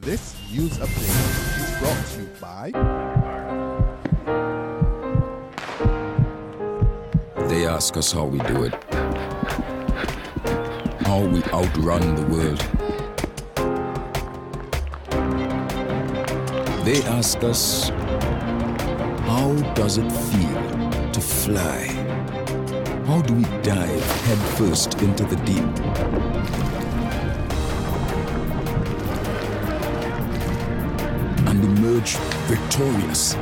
This news update is brought to you by... They ask us how we do it, how we outrun the world. They ask us, how does it feel to fly? How do we dive headfirst into the deep? And emerge victorious.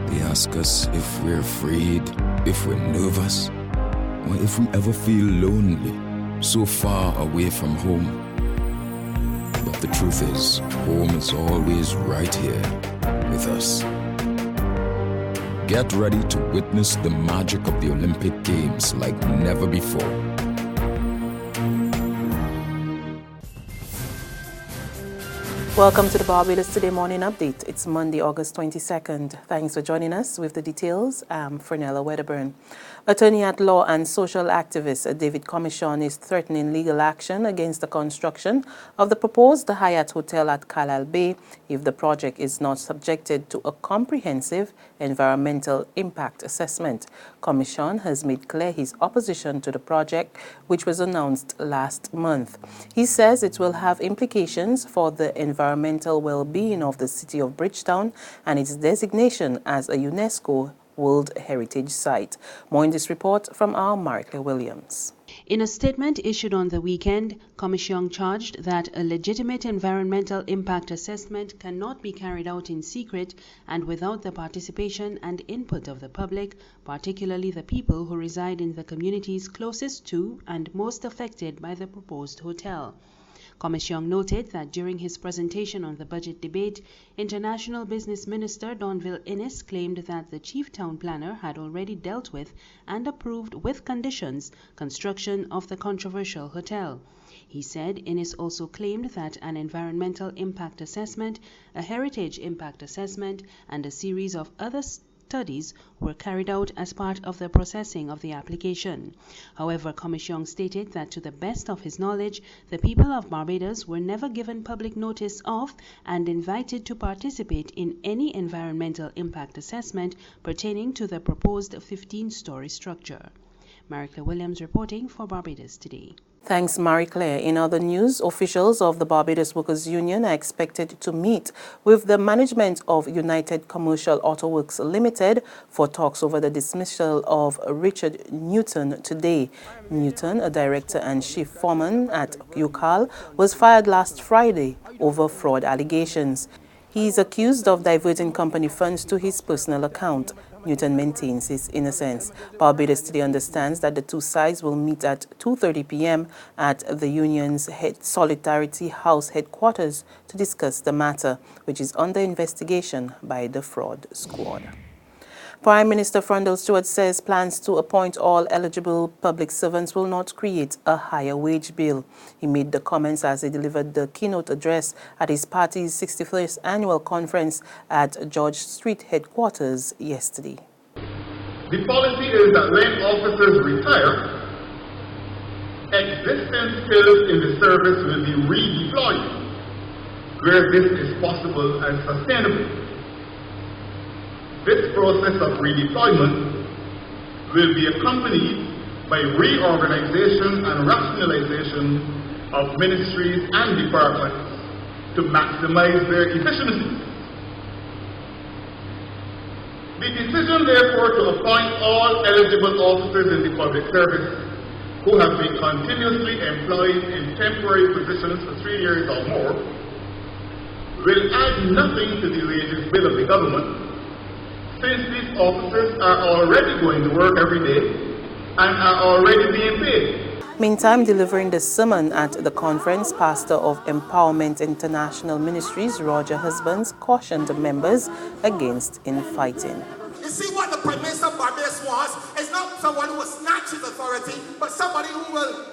They ask us if we're afraid, if we're nervous, or if we ever feel lonely, so far away from home. But the truth is, home is always right here with us. Get ready to witness the magic of the Olympic Games like never before. Welcome to the Barbados Today Morning Update. It's Monday, August 22nd. Thanks for joining us. With the details, I'm Fernella Wedderburn. Attorney at law and social activist David Commission is threatening legal action against the construction of the proposed Hyatt Hotel at Carlisle Bay if the project is not subjected to a comprehensive environmental impact assessment. Commission has made clear his opposition to the project, which was announced last month. He says it will have implications for the environmental well-being of the city of Bridgetown and its designation as a UNESCO World Heritage Site. More in this report from our Maricla Williams. In a statement issued on the weekend, Commission charged that a legitimate environmental impact assessment cannot be carried out in secret and without the participation and input of the public, particularly the people who reside in the communities closest to and most affected by the proposed hotel. Commission noted that during his presentation on the budget debate, International Business Minister Donville Innes claimed that the chief town planner had already dealt with and approved with conditions construction of the controversial hotel. He said Innes also claimed that an environmental impact assessment, a heritage impact assessment, and a series of other studies were carried out as part of the processing of the application. However, Commission stated that to the best of his knowledge, the people of Barbados were never given public notice of and invited to participate in any environmental impact assessment pertaining to the proposed 15-story structure. Maricla Williams reporting for Barbados Today. Thanks, Marie-Claire. In other news, officials of the Barbados Workers Union are expected to meet with the management of United Commercial Auto Works Limited for talks over the dismissal of Richard Newton today. Newton, a director and chief foreman at UCAL, was fired last Friday over fraud allegations. He is accused of diverting company funds to his personal account. Newton maintains his innocence. Barbados Today understands that the two sides will meet at 2:30 p.m. at the union's Solidarity House headquarters to discuss the matter, which is under investigation by the fraud squad. Prime Minister Frondell Stewart says plans to appoint all eligible public servants will not create a higher wage bill. He made the comments as he delivered the keynote address at his party's 61st annual conference at George Street headquarters yesterday. The policy is that when officers retire, existing skills in the service will be redeployed where this is possible and sustainable. This process of redeployment will be accompanied by reorganization and rationalization of ministries and departments to maximize their efficiency. The decision, therefore, to appoint all eligible officers in the public service who have been continuously employed in temporary positions for 3 years or more will add nothing to the wages bill of the government, since these officers are already going to work every day and are already being paid. Meantime, delivering the sermon at the conference, Pastor of Empowerment International Ministries, Roger Husbands, cautioned the members against infighting. You see, what the Prime Minister of Barbados wants is not someone who will snatch his authority, but somebody who will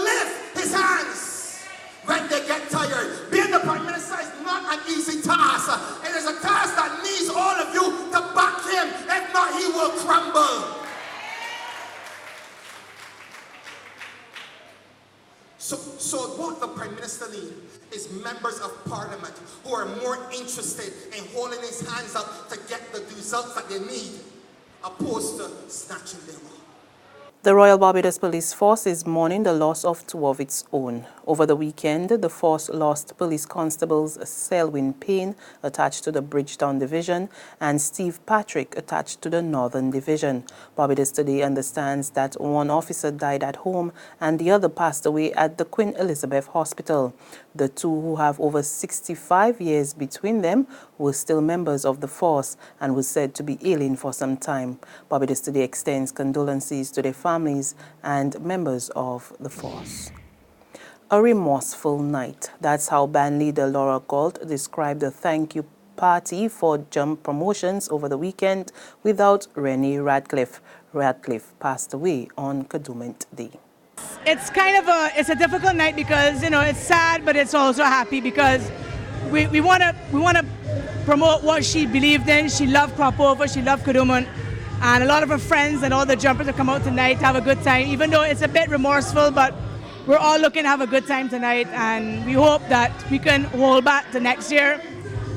lift his hands when they get tired. Being the Prime Minister is not an easy task. Parliament who are more interested in holding his hands up to get the results that they need, opposed to snatching them up. The Royal Barbados Police Force is mourning the loss of two of its own. Over the weekend, the force lost Police Constables Selwyn Payne, attached to the Bridgetown Division, and Steve Patrick, attached to the Northern Division. Barbados Today understands that one officer died at home and the other passed away at the Queen Elizabeth Hospital. The two, who have over 65 years between them, were still members of the force and was said to be ailing for some time. Barbados Today extends condolences to their families and members of the force. A remorseful night. That's how band leader Laura Galt described the thank you party for jump promotions over the weekend without Rennie Radcliffe. Radcliffe passed away on Kadooment Day. It's kind of a difficult night because, you know, it's sad, but it's also happy because we want to promote what she believed in. She loved crop over, she loved Kadooment, and a lot of her friends and all the jumpers have come out tonight to have a good time, even though it's a bit remorseful, but we're all looking to have a good time tonight, and we hope that we can hold back to next year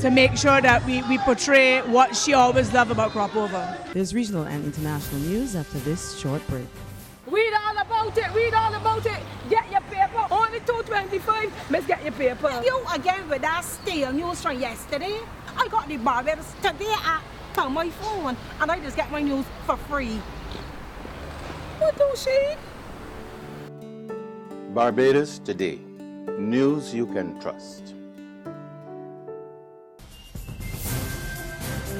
to make sure that we portray what she always loved about crop over. There's regional and international news after this short break. Read all about it, read all about it. Get your paper, only $2.25, let's get your paper. You again with that stale news from yesterday. I got the Barbados Today app on my phone and I just get my news for free. What do she? Barbados Today, news you can trust.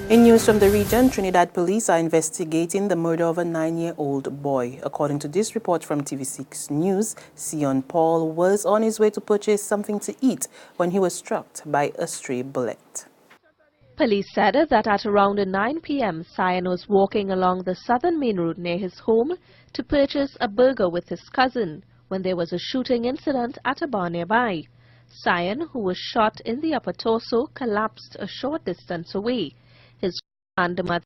In news from the region, Trinidad police are investigating the murder of a 9-year-old boy. According to this report from TV6 News, Sion Paul was on his way to purchase something to eat when he was struck by a stray bullet. Police said that at around 9 p.m, Sion was walking along the southern main road near his home to purchase a burger with his cousin when there was a shooting incident at a bar nearby. Sion, who was shot in the upper torso, collapsed a short distance away. His grandmother,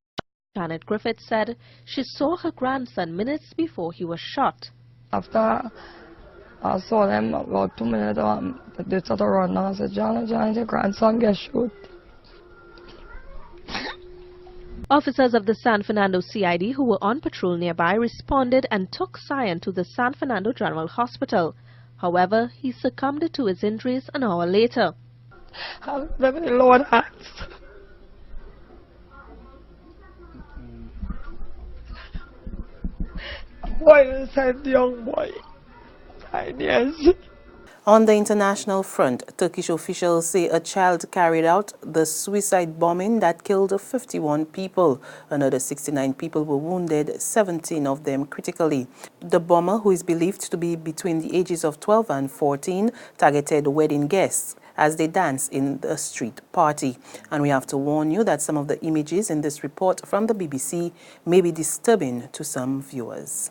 Janet Griffith, said she saw her grandson minutes before he was shot. After I saw them about 2 minutes, they started running. I said, Janet, your grandson get shot. Officers of the San Fernando CID who were on patrol nearby responded and took Sion to the San Fernando General Hospital. However, he succumbed to his injuries an hour later. I'm very Lord hands. Why is that young boy? 9 years. On the international front, Turkish officials say a child carried out the suicide bombing that killed 51 people. Another 69 people were wounded, 17 of them critically. The bomber, who is believed to be between the ages of 12 and 14, targeted wedding guests as they dance in the street party. And we have to warn you that some of the images in this report from the BBC may be disturbing to some viewers.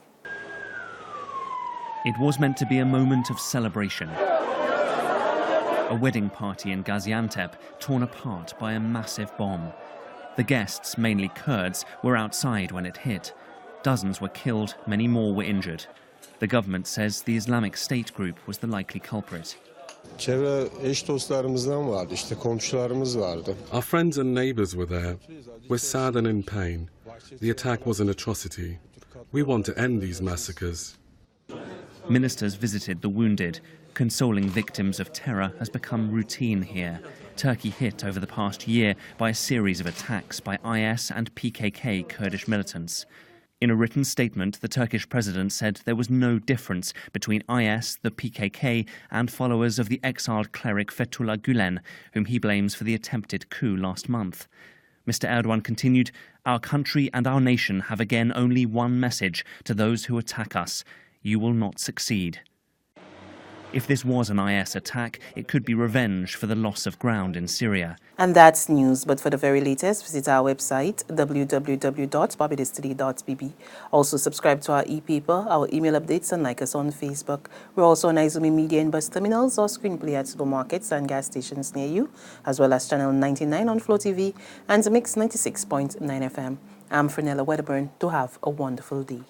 It was meant to be a moment of celebration. A wedding party in Gaziantep torn apart by a massive bomb. The guests, mainly Kurds, were outside when it hit. Dozens were killed, many more were injured. The government says the Islamic State group was the likely culprit. Our friends and neighbours were there. We're sad and in pain. The attack was an atrocity. We want to end these massacres. Ministers visited the wounded. Consoling victims of terror has become routine here. Turkey hit over the past year by a series of attacks by IS and PKK Kurdish militants. In a written statement, the Turkish president said there was no difference between IS, the PKK, and followers of the exiled cleric Fethullah Gülen, whom he blames for the attempted coup last month. Mr. Erdogan continued, "Our country and our nation have again only one message to those who attack us. You will not succeed." If this was an IS attack, it could be revenge for the loss of ground in Syria. And that's news, but for the very latest, visit our website, www.barbadostoday.bb. Also subscribe to our e-paper, our email updates, and like us on Facebook. We're also on Izumi Media and bus terminals or screenplay at supermarkets and gas stations near you, as well as channel 99 on Flow TV and Mix 96.9 FM. I'm Frenella Wedderburn. Do have a wonderful day.